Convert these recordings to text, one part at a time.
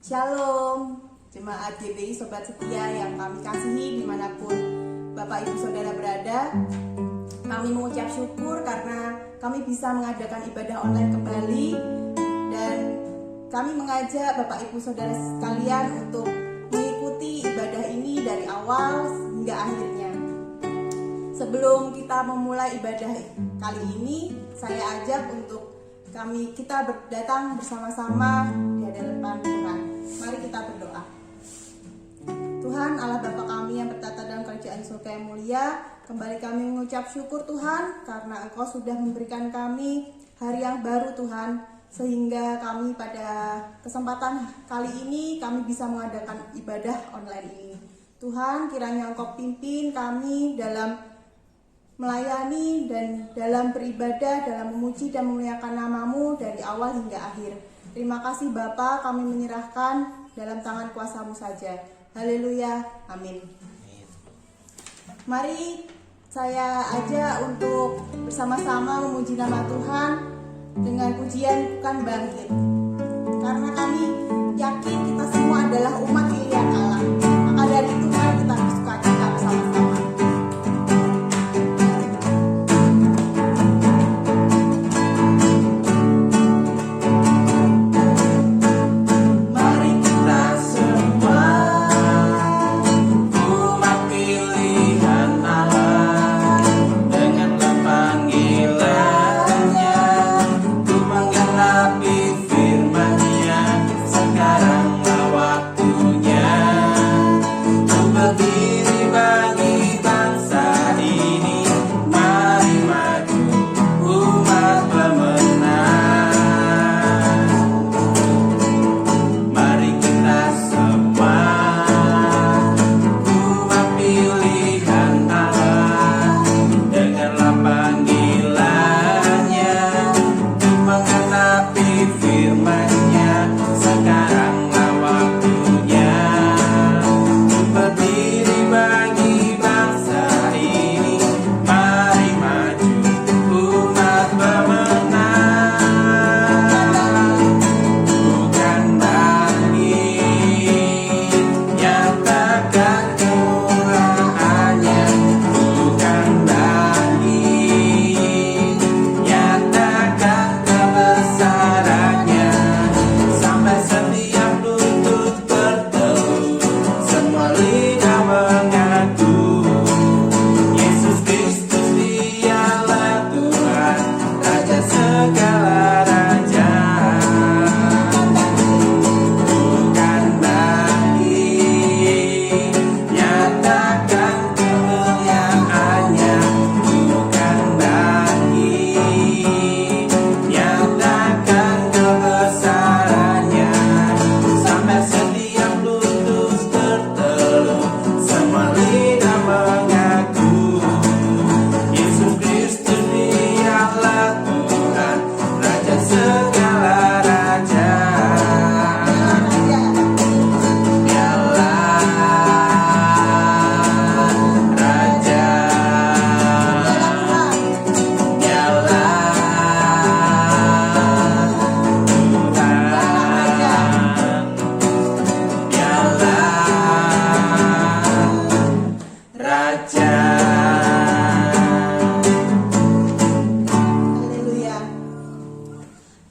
Shalom, jemaat GBI Sobat Setia yang kami kasihi dimanapun Bapak Ibu Saudara berada. Kami mengucap syukur karena kami bisa mengadakan ibadah online kembali. Dan kami mengajak Bapak Ibu Saudara sekalian untuk mengikuti ibadah ini dari awal hingga akhirnya. Sebelum kita memulai ibadah kali ini, saya ajak untuk kita datang bersama-sama di hadapan Tuhan. Mari kita berdoa. Tuhan Allah Bapa kami yang bertata dalam kerajaan surga yang mulia, kembali kami mengucap syukur Tuhan karena Engkau sudah memberikan kami hari yang baru Tuhan, sehingga kami pada kesempatan kali ini kami bisa mengadakan ibadah online ini. Tuhan, kiranya Engkau pimpin kami dalam melayani dan dalam beribadah, dalam memuji dan memuliakan nama-Mu dari awal hingga akhir. Terima kasih Bapa, kami menyerahkan dalam tangan kuasa-Mu saja. Haleluya, amin. Mari saya ajak untuk bersama-sama memuji nama Tuhan dengan pujian Bukan Bangkit. Karena kami yakin kita semua adalah umat pilihan Allah. Maka dari itu mari kita bersukacita bersama-sama.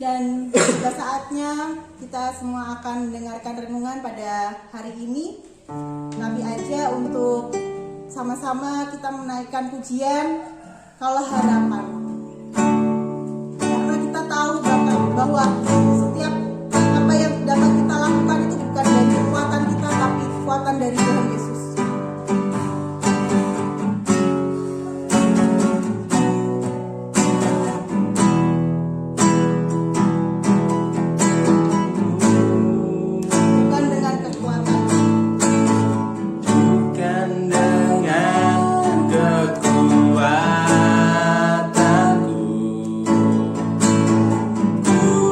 Dan sudah saatnya kita semua akan mendengarkan renungan pada hari ini. Kami ajak untuk sama-sama kita menaikkan pujian Kaulah Harapan. Karena kita tahu bahwa setiap apa yang dapat kita lakukan itu bukan dari kekuatan kita, tapi kekuatan dari Tuhan Yesus.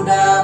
Udah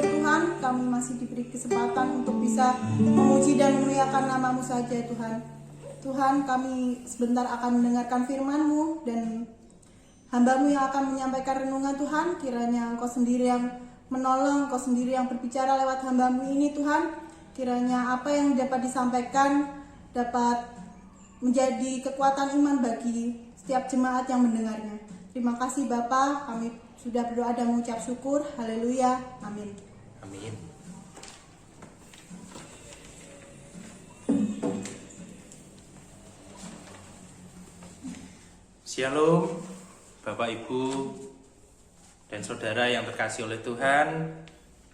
Tuhan, kami masih diberi kesempatan untuk bisa memuji dan memuliakan nama-Mu saja Tuhan. Tuhan, kami sebentar akan mendengarkan firman-Mu dan hamba-Mu yang akan menyampaikan renungan Tuhan. Kiranya Engkau sendiri yang menolong, Engkau sendiri yang berbicara lewat hamba-Mu ini Tuhan. Kiranya apa yang dapat disampaikan dapat menjadi kekuatan iman bagi setiap jemaat yang mendengarnya. Terima kasih Bapa, kami sudah berdoa dan mengucap syukur. Haleluya. Amin. Amin. Shalom, Bapak Ibu dan Saudara yang terkasih oleh Tuhan,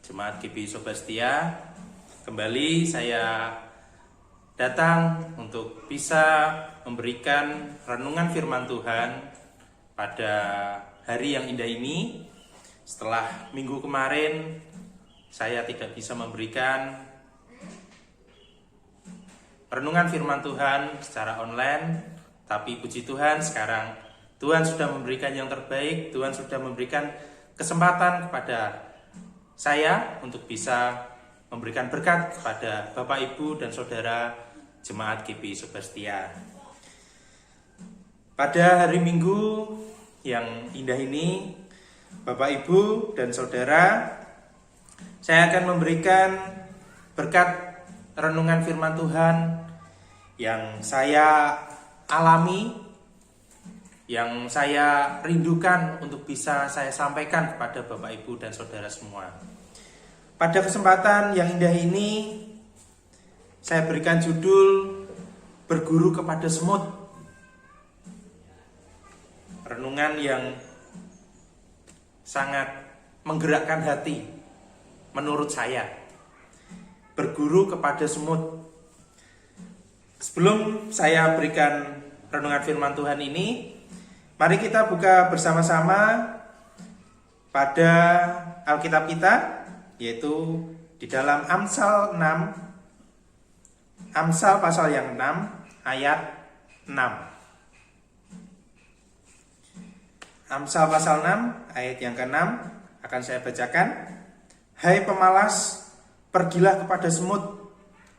Jemaat GBI Sobat Setia. Kembali saya datang untuk bisa memberikan renungan firman Tuhan pada hari yang indah ini. Setelah minggu kemarin saya tidak bisa memberikan renungan firman Tuhan secara online, tapi puji Tuhan sekarang Tuhan sudah memberikan yang terbaik. Tuhan sudah memberikan kesempatan kepada saya untuk bisa memberikan berkat kepada Bapak Ibu dan Saudara Jemaat GBI Sobat Setia. Pada hari Minggu yang indah ini, Bapak Ibu dan Saudara, saya akan memberikan berkat renungan firman Tuhan yang saya alami, yang saya rindukan untuk bisa saya sampaikan kepada Bapak Ibu dan Saudara semua. Pada kesempatan yang indah ini, saya berikan judul Berguru kepada Semut. Renungan yang sangat menggerakkan hati menurut saya. Berguru kepada semut. Sebelum saya berikan renungan firman Tuhan ini, mari kita buka bersama-sama pada Alkitab kita, yaitu di dalam Amsal 6, Amsal pasal yang 6 ayat 6. Amsal pasal 6 ayat yang ke-6 akan saya bacakan. Hai pemalas, pergilah kepada semut,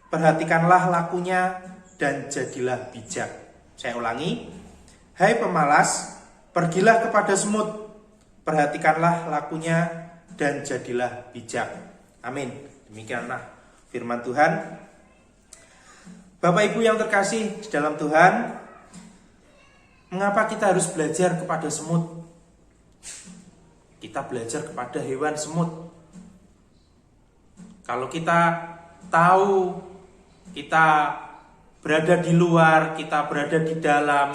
perhatikanlah lakunya dan jadilah bijak. Saya ulangi. Hai pemalas, pergilah kepada semut, perhatikanlah lakunya dan jadilah bijak. Amin. Demikianlah firman Tuhan. Bapak Ibu yang terkasih di dalam Tuhan, mengapa kita harus belajar kepada semut? Kita belajar kepada hewan semut. Kalau kita tahu kita berada di luar, kita berada di dalam,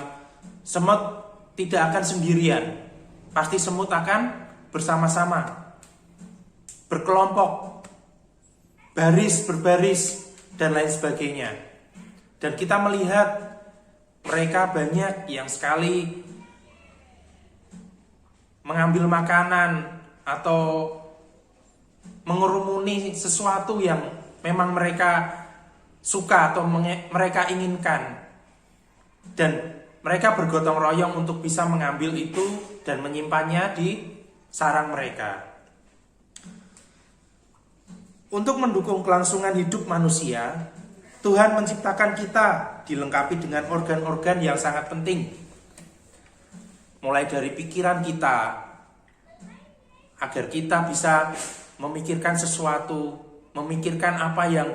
semut tidak akan sendirian. Pasti semut akan bersama-sama, berkelompok, baris, berbaris, dan lain sebagainya. Dan kita melihat mereka banyak yang sekali mengambil makanan atau mengerumuni sesuatu yang memang mereka suka atau mereka inginkan. Dan mereka bergotong royong untuk bisa mengambil itu dan menyimpannya di sarang mereka. Untuk mendukung kelangsungan hidup manusia, Tuhan menciptakan kita dilengkapi dengan organ-organ yang sangat penting. Mulai dari pikiran kita, agar kita bisa memikirkan sesuatu, memikirkan apa yang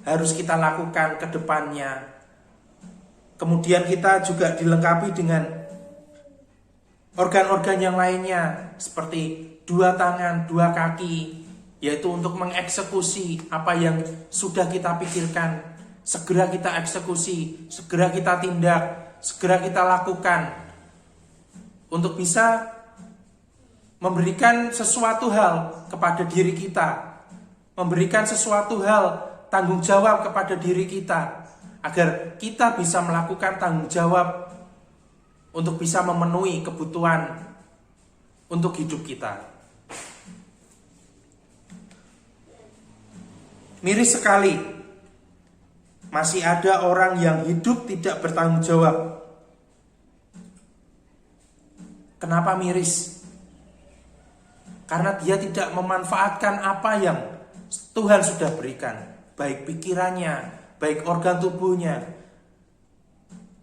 harus kita lakukan ke depannya. Kemudian kita juga dilengkapi dengan organ-organ yang lainnya, seperti 2 tangan, 2 kaki, yaitu untuk mengeksekusi apa yang sudah kita pikirkan. Segera kita eksekusi, segera kita tindak, segera kita lakukan, untuk bisa memberikan sesuatu hal kepada diri kita, memberikan sesuatu hal tanggung jawab kepada diri kita, agar kita bisa melakukan tanggung jawab untuk bisa memenuhi kebutuhan untuk hidup kita. Miris sekali, masih ada orang yang hidup tidak bertanggung jawab. Kenapa miris? karena dia tidak memanfaatkan apa yang Tuhan sudah berikan, baik pikirannya, baik organ tubuhnya,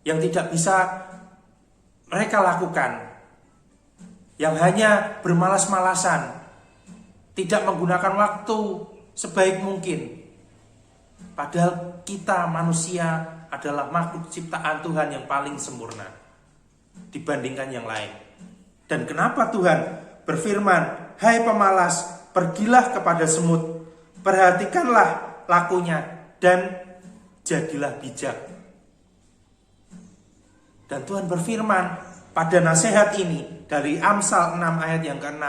yang tidak bisa mereka lakukan, yang hanya bermalas-malasan, tidak menggunakan waktu sebaik mungkin. Padahal kita manusia adalah makhluk ciptaan Tuhan yang paling sempurna dibandingkan yang lain. Dan kenapa Tuhan berfirman, hai pemalas, pergilah kepada semut, perhatikanlah lakunya, dan jadilah bijak. Dan Tuhan berfirman pada nasihat ini dari Amsal 6 ayat yang ke-6,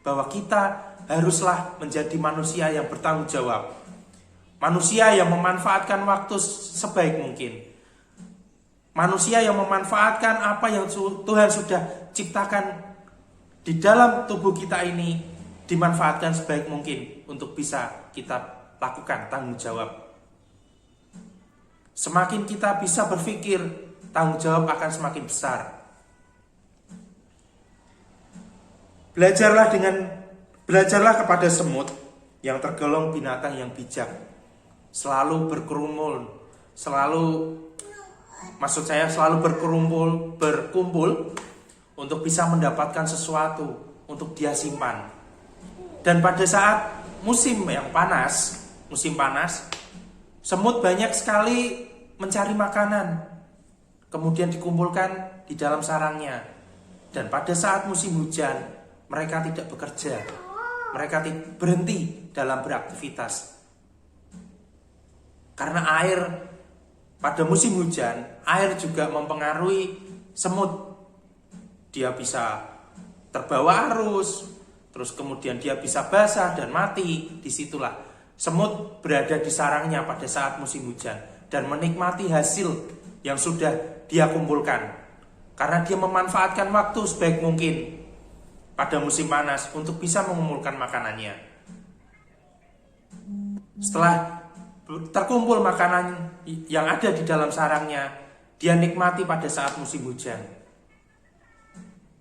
bahwa kita haruslah menjadi manusia yang bertanggung jawab, manusia yang memanfaatkan waktu sebaik mungkin, manusia yang memanfaatkan apa yang Tuhan sudah ciptakan di dalam tubuh kita ini, dimanfaatkan sebaik mungkin untuk bisa kita lakukan tanggung jawab. Semakin kita bisa berpikir, tanggung jawab akan semakin besar. Belajarlah kepada semut yang tergolong binatang yang bijak, selalu berkumpul untuk bisa mendapatkan sesuatu untuk dia simpan. Dan pada saat musim panas, semut banyak sekali mencari makanan, kemudian dikumpulkan di dalam sarangnya. Dan pada saat musim hujan, mereka tidak bekerja, mereka berhenti dalam beraktivitas. Karena air pada musim hujan, air juga mempengaruhi semut. Dia bisa terbawa arus, terus kemudian dia bisa basah dan mati. Disitulah semut berada di sarangnya pada saat musim hujan dan menikmati hasil yang sudah dia kumpulkan, karena dia memanfaatkan waktu sebaik mungkin pada musim panas untuk bisa mengumpulkan makanannya. Setelah terkumpul makanan yang ada di dalam sarangnya, dia nikmati pada saat musim hujan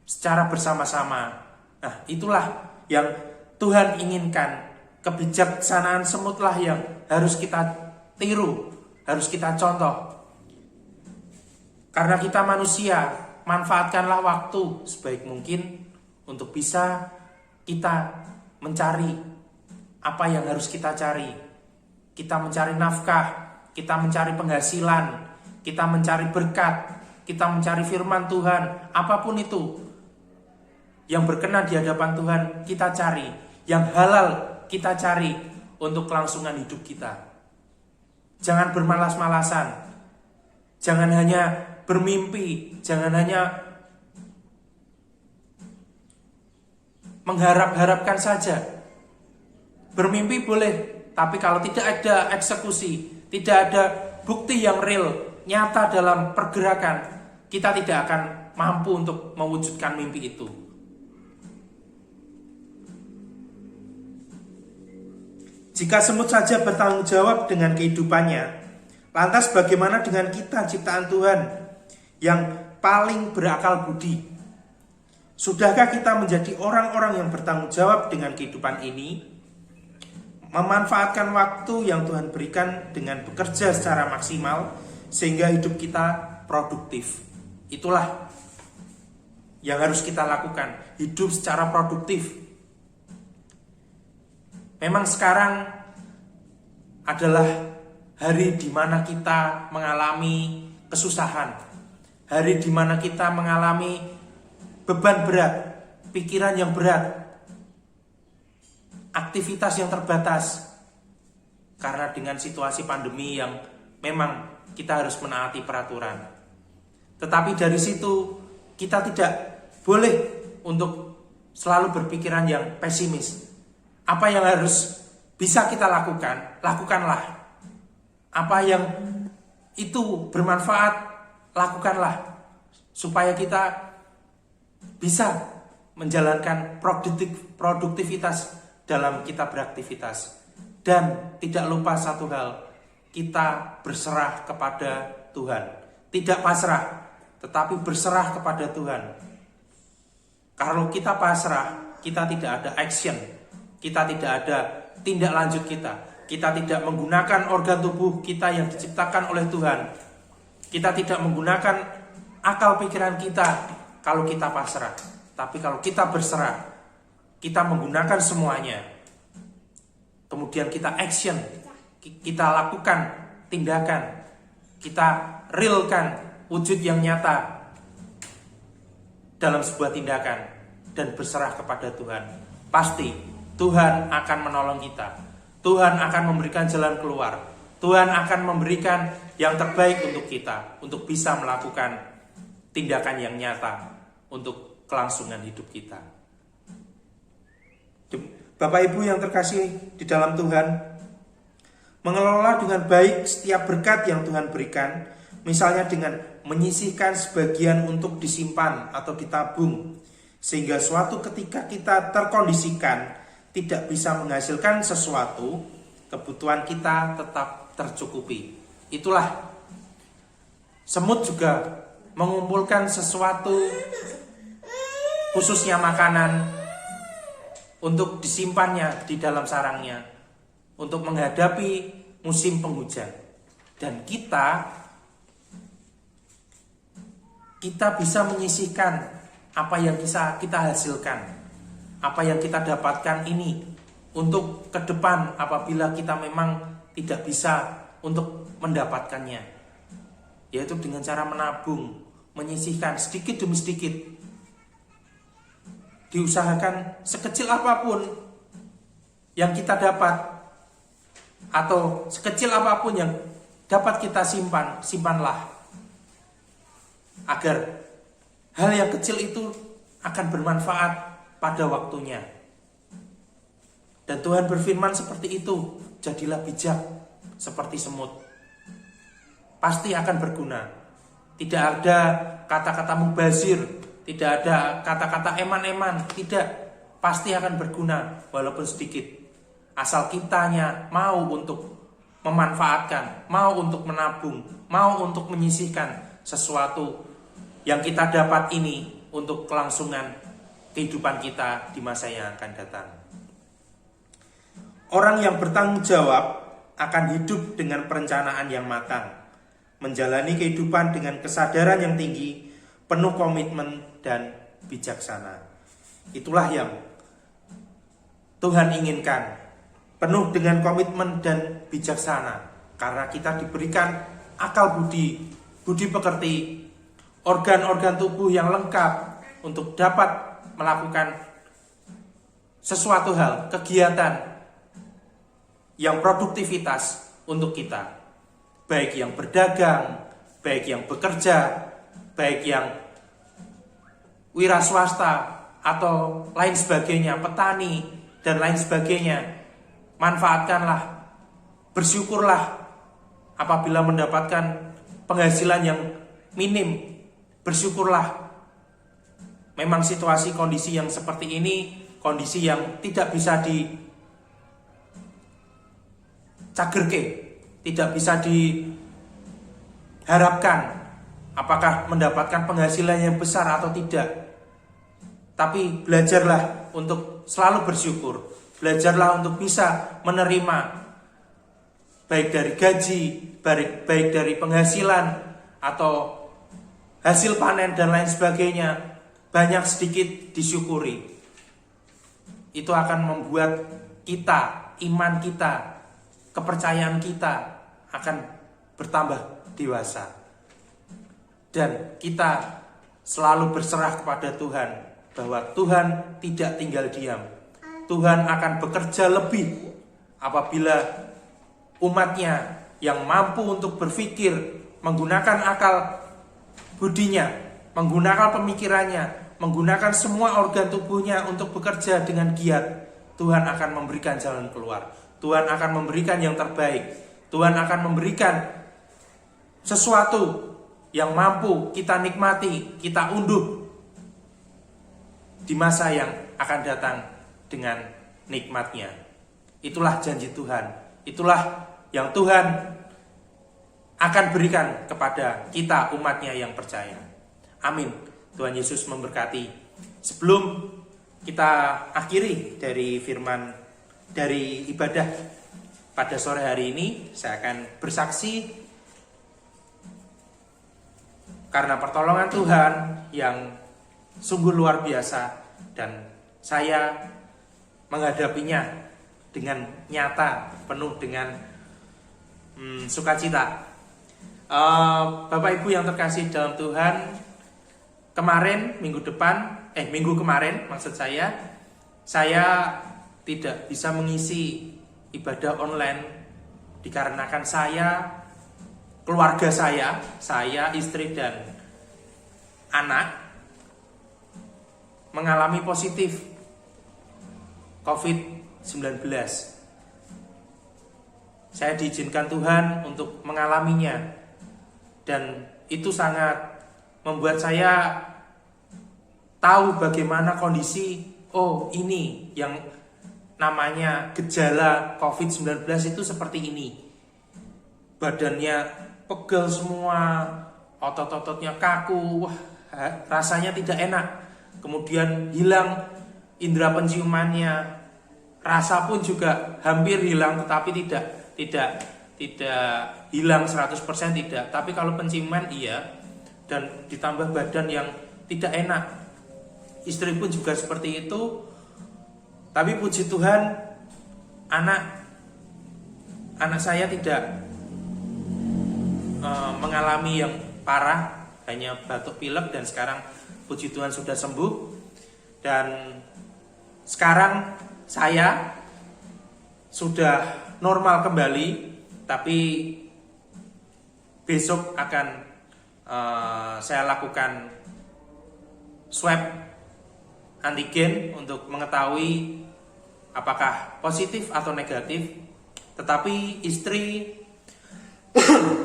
secara bersama-sama. Nah, itulah yang Tuhan inginkan. Kebijaksanaan semutlah yang harus kita tiru, harus kita contoh. Karena kita manusia, manfaatkanlah waktu sebaik mungkin untuk bisa kita mencari apa yang harus kita cari. Kita mencari nafkah, kita mencari penghasilan, kita mencari berkat, kita mencari firman Tuhan, apapun itu yang berkenan di hadapan Tuhan kita cari, yang halal kita cari untuk kelangsungan hidup kita. Jangan bermalas-malasan, jangan hanya bermimpi, jangan hanya mengharap-harapkan saja. Bermimpi boleh, tapi kalau tidak ada eksekusi, tidak ada bukti yang real, nyata dalam pergerakan, kita tidak akan mampu untuk mewujudkan mimpi itu. Jika semut saja bertanggung jawab dengan kehidupannya, lantas bagaimana dengan kita ciptaan Tuhan yang paling berakal budi? Sudahkah kita menjadi orang-orang yang bertanggung jawab dengan kehidupan ini, memanfaatkan waktu yang Tuhan berikan dengan bekerja secara maksimal sehingga hidup kita produktif? Itulah yang harus kita lakukan, hidup secara produktif. Memang sekarang adalah hari di mana kita mengalami kesusahan, hari di mana kita mengalami beban berat, pikiran yang berat, aktivitas yang terbatas, karena dengan situasi pandemi yang memang kita harus menaati peraturan. Tetapi dari situ kita tidak boleh untuk selalu berpikiran yang pesimis. Apa yang harus bisa kita lakukan, lakukanlah. Apa yang itu bermanfaat, lakukanlah, supaya kita bisa menjalankan produktivitas dalam kita beraktivitas. Dan tidak lupa satu hal, kita berserah kepada Tuhan. Tidak pasrah, tetapi berserah kepada Tuhan. Kalau kita pasrah, kita tidak ada action, kita tidak ada tindak lanjut kita tidak menggunakan organ tubuh kita yang diciptakan oleh Tuhan, kita tidak menggunakan akal pikiran kita kalau kita pasrah. Tapi kalau kita berserah, kita menggunakan semuanya, kemudian kita action, kita lakukan tindakan, kita realkan wujud yang nyata dalam sebuah tindakan dan berserah kepada Tuhan, pasti Tuhan akan menolong kita. Tuhan akan memberikan jalan keluar. Tuhan akan memberikan yang terbaik untuk kita, untuk bisa melakukan tindakan yang nyata untuk kelangsungan hidup kita. Bapak Ibu yang terkasih di dalam Tuhan, mengelola dengan baik setiap berkat yang Tuhan berikan, misalnya dengan menyisihkan sebagian untuk disimpan atau ditabung, sehingga suatu ketika kita terkondisikan tidak bisa menghasilkan sesuatu, kebutuhan kita tetap tercukupi. Itulah semut juga mengumpulkan sesuatu, khususnya makanan, untuk disimpannya di dalam sarangnya untuk menghadapi musim penghujan. Dan kita bisa menyisihkan apa yang bisa kita hasilkan, apa yang kita dapatkan ini untuk ke depan apabila kita memang tidak bisa untuk mendapatkannya, yaitu dengan cara menabung, menyisihkan sedikit demi sedikit. Diusahakan sekecil apapun yang kita dapat, atau sekecil apapun yang dapat kita simpanlah, agar hal yang kecil itu akan bermanfaat pada waktunya. Dan Tuhan berfirman seperti itu, jadilah bijak seperti semut. Pasti akan berguna. Tidak ada kata-kata mubazir, tidak ada kata-kata eman-eman, tidak. Pasti akan berguna walaupun sedikit. Asal kitanya mau untuk memanfaatkan, mau untuk menabung, mau untuk menyisihkan sesuatu yang kita dapat ini untuk kelangsungan kehidupan kita di masa yang akan datang. Orang yang bertanggung jawab akan hidup dengan perencanaan yang matang, menjalani kehidupan dengan kesadaran yang tinggi, penuh komitmen dan bijaksana. Itulah yang Tuhan inginkan, penuh dengan komitmen dan bijaksana, karena kita diberikan akal budi pekerti, organ-organ tubuh yang lengkap untuk dapat melakukan sesuatu hal, kegiatan yang produktivitas untuk kita, baik yang berdagang, baik yang bekerja, baik yang wira swasta atau lain sebagainya, petani dan lain sebagainya. Manfaatkanlah, bersyukurlah apabila mendapatkan penghasilan yang minim, bersyukurlah. Memang situasi kondisi yang seperti ini, kondisi yang tidak bisa dicagerke, tidak bisa diharapkan apakah mendapatkan penghasilan yang besar atau tidak. Tapi belajarlah untuk selalu bersyukur, belajarlah untuk bisa menerima baik dari gaji, baik dari penghasilan atau hasil panen dan lain sebagainya. Banyak sedikit disyukuri. Itu akan membuat kita, iman kita, kepercayaan kita akan bertambah dewasa. Dan kita selalu berserah kepada Tuhan, bahwa Tuhan tidak tinggal diam. Tuhan akan bekerja lebih apabila umatnya yang mampu untuk berpikir, menggunakan akal budinya, menggunakan pemikirannya, menggunakan semua organ tubuhnya untuk bekerja dengan giat. Tuhan akan memberikan jalan keluar. Tuhan akan memberikan yang terbaik. Tuhan akan memberikan sesuatu yang mampu kita nikmati, kita unduh di masa yang akan datang dengan nikmatnya. Itulah janji Tuhan. Itulah yang Tuhan akan berikan kepada kita, umatnya yang percaya. Amin. Tuhan Yesus memberkati. Sebelum kita akhiri dari firman, dari ibadah pada sore hari ini. Saya akan bersaksi karena pertolongan Tuhan yang sungguh luar biasa, dan saya menghadapinya dengan nyata, penuh dengan sukacita. Bapak Ibu yang terkasih dalam Tuhan, minggu kemarin maksud saya tidak bisa mengisi ibadah online dikarenakan keluarga saya, istri dan anak mengalami positif COVID-19. Saya diizinkan Tuhan untuk mengalaminya, dan itu sangat membuat saya tahu bagaimana kondisi, ini yang namanya gejala COVID-19 itu seperti ini. Badannya pegel semua, otot-ototnya kaku, rasanya tidak enak. Kemudian hilang indera penciumannya, rasa pun juga hampir hilang, tetapi tidak hilang 100% tidak. Tapi kalau penciuman iya, dan ditambah badan yang tidak enak. Istri pun juga seperti itu. Tapi puji Tuhan, anak saya tidak mengalami yang parah, hanya batuk pilek, dan sekarang puji Tuhan sudah sembuh. Dan sekarang saya sudah normal kembali, tapi besok akan saya lakukan swab antigen untuk mengetahui apakah positif atau negatif. Tetapi istri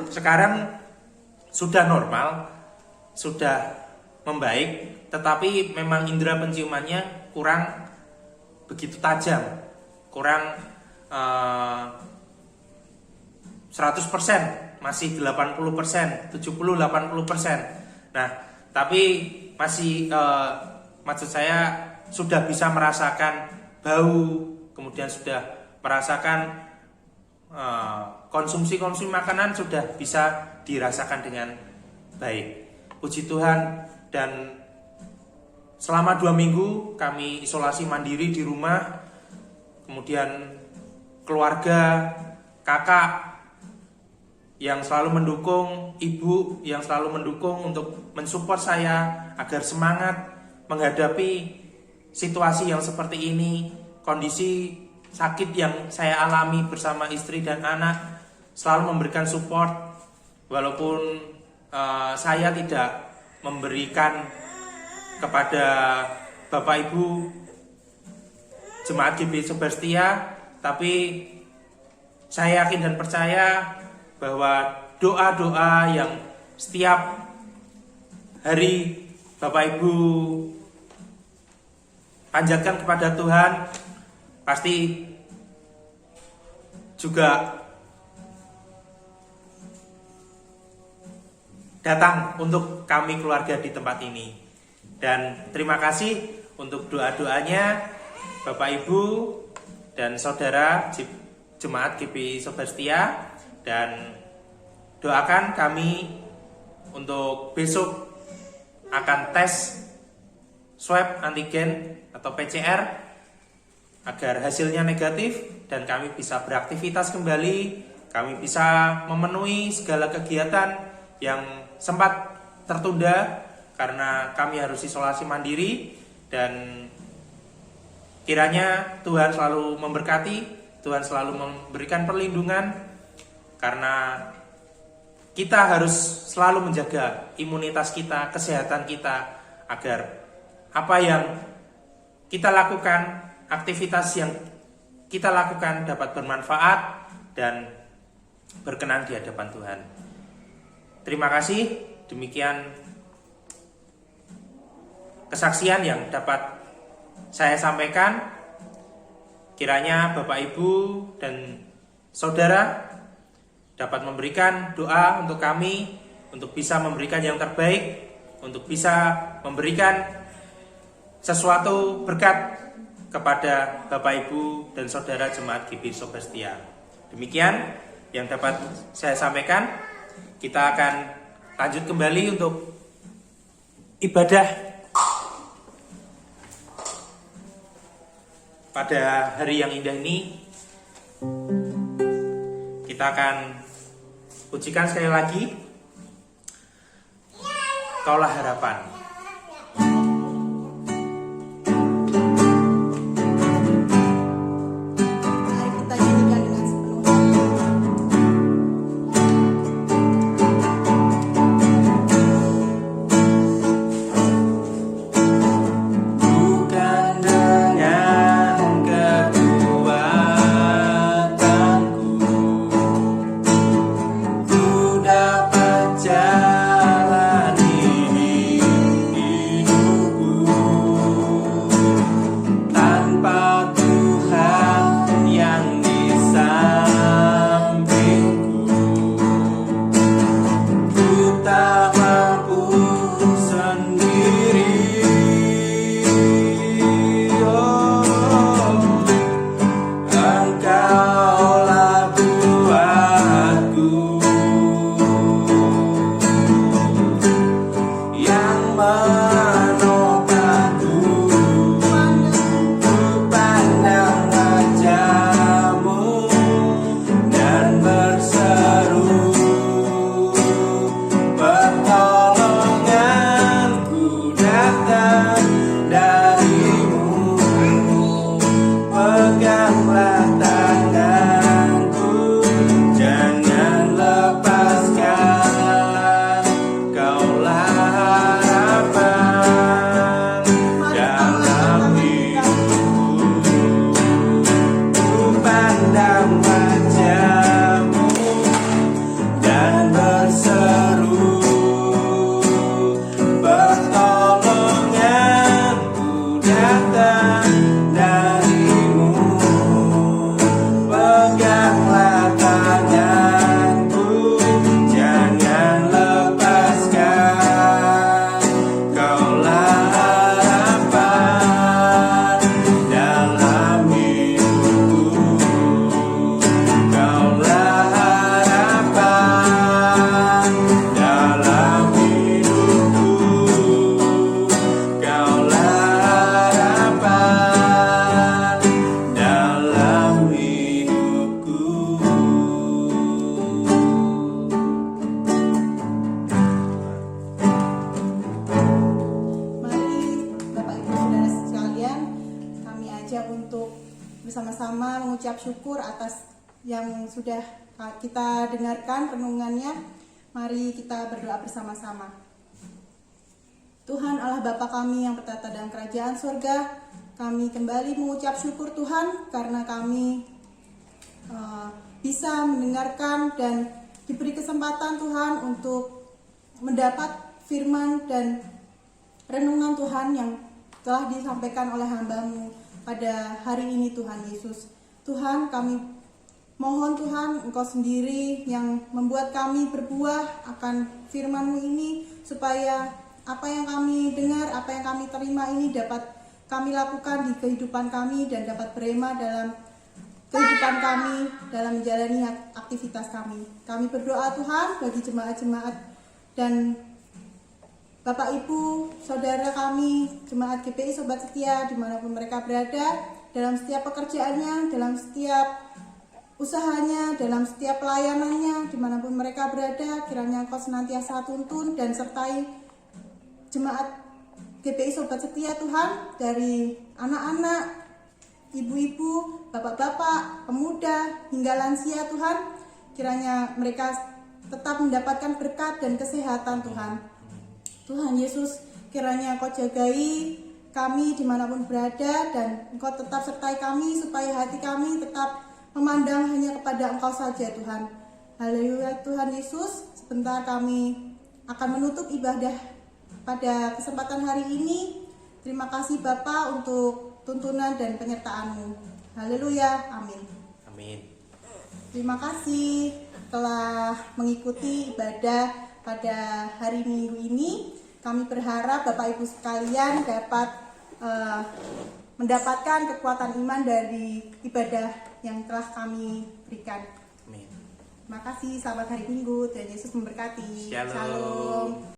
sekarang sudah normal, sudah membaik, tetapi memang indera penciumannya kurang begitu tajam, kurang 100%, masih 80%, 70-80%. Nah, tapi masih maksud saya sudah bisa merasakan bau, kemudian sudah merasakan konsumsi makanan sudah bisa dirasakan dengan baik. Puji Tuhan. Dan selama 2 minggu kami isolasi mandiri di rumah. Kemudian keluarga, kakak yang selalu mendukung, ibu yang selalu mendukung untuk mensupport saya agar semangat menghadapi situasi yang seperti ini. Kondisi sakit yang saya alami bersama istri dan anak selalu memberikan support, walaupun saya tidak memberikan kepada Bapak Ibu Jemaat GBI Sobat Setia, tapi saya yakin dan percaya bahwa doa-doa yang setiap hari Bapak Ibu panjatkan kepada Tuhan pasti juga datang untuk kami keluarga di tempat ini. Dan terima kasih untuk doa-doanya Bapak Ibu dan saudara Jemaat GBI Sobat Setia. Dan doakan kami untuk besok akan tes swab antigen atau PCR agar hasilnya negatif dan kami bisa beraktivitas kembali, kami bisa memenuhi segala kegiatan yang sempat tertunda karena kami harus isolasi mandiri. Dan kiranya Tuhan selalu memberkati, Tuhan selalu memberikan perlindungan, karena kita harus selalu menjaga imunitas kita, kesehatan kita, agar apa yang kita lakukan, aktivitas yang kita lakukan dapat bermanfaat dan berkenan di hadapan Tuhan. Terima kasih, demikian kesaksian yang dapat saya sampaikan. Kiranya Bapak Ibu dan saudara dapat memberikan doa untuk kami, untuk bisa memberikan yang terbaik, untuk bisa memberikan sesuatu berkat kepada Bapak Ibu dan Saudara Jemaat GBI Sobat Setia. Demikian yang dapat saya sampaikan. Kita akan lanjut kembali untuk ibadah pada hari yang indah ini. Kita akan pujikan sekali lagi, Kaulah Harapan. Mari kita nyanyikan dengan sepenuh hati. Bukan dengan kekuatanku ku dapat jalani hidupku, tanpa Tuhan yang di sampingku ku tak mampu sendiri. Engkaulah buatku yang menopangku, ku pandang wajah-Mu dan berseru, pertolonganku datang dari-Mu. Peganglah tanganku, jangan lepaskan, Kaulah harapan dalam hidupku. Ku pandang wajah-Mu dan berseru, pertolonganku datang dari-Mu. Peganglah tanganku, jangan lepaskan, Kaulah harapan dalam hidupku. Kaulah harapan dalam hidupku. Kaulah harapan dalam hidupku. Mari Bapak Ibu Saudara sekalian, kami ajak untuk bersama-sama mengucap syukur atas yang sudah kita dengarkan renungannya. Mari kita berdoa bersama-sama. Tuhan Allah Bapa kami yang bertata dalam kerajaan surga, kami kembali mengucap syukur Tuhan karena kami bisa mendengarkan dan diberi kesempatan Tuhan untuk mendapat firman dan renungan Tuhan yang telah disampaikan oleh hamba-Mu pada hari ini Tuhan Yesus. Tuhan, kami mohon Tuhan Engkau sendiri yang membuat kami berbuah akan firman-Mu ini, supaya apa yang kami dengar, apa yang kami terima ini dapat kami lakukan di kehidupan kami dan dapat berema dalam kehidupan kami dalam menjalani aktivitas kami. Kami berdoa Tuhan bagi jemaat-jemaat dan Bapak Ibu, Saudara kami, Jemaat GBI Sobat Setia dimanapun mereka berada, dalam setiap pekerjaannya, dalam setiap usahanya, dalam setiap pelayanannya, dimanapun mereka berada, kiranya Engkau senantiasa tuntun dan sertai Jemaat GBI Sobat Setia Tuhan, dari anak-anak, ibu-ibu, bapak-bapak, pemuda, hingga lansia Tuhan. Kiranya mereka tetap mendapatkan berkat dan kesehatan Tuhan. Tuhan Yesus, kiranya Engkau jagai kami dimanapun berada, dan Engkau tetap sertai kami supaya hati kami tetap memandang hanya kepada Engkau saja Tuhan. Haleluya Tuhan Yesus. Sebentar kami akan menutup ibadah pada kesempatan hari ini. Terima kasih Bapa untuk tuntunan dan penyertaan-Mu. Haleluya, amin. Amin. Terima kasih telah mengikuti ibadah pada hari Minggu ini. Kami berharap Bapak Ibu sekalian dapat mendapatkan kekuatan iman dari ibadah yang telah kami berikan. Amin. Terima kasih, selamat hari Minggu, Tuhan Yesus memberkati. Shalom. Shalom.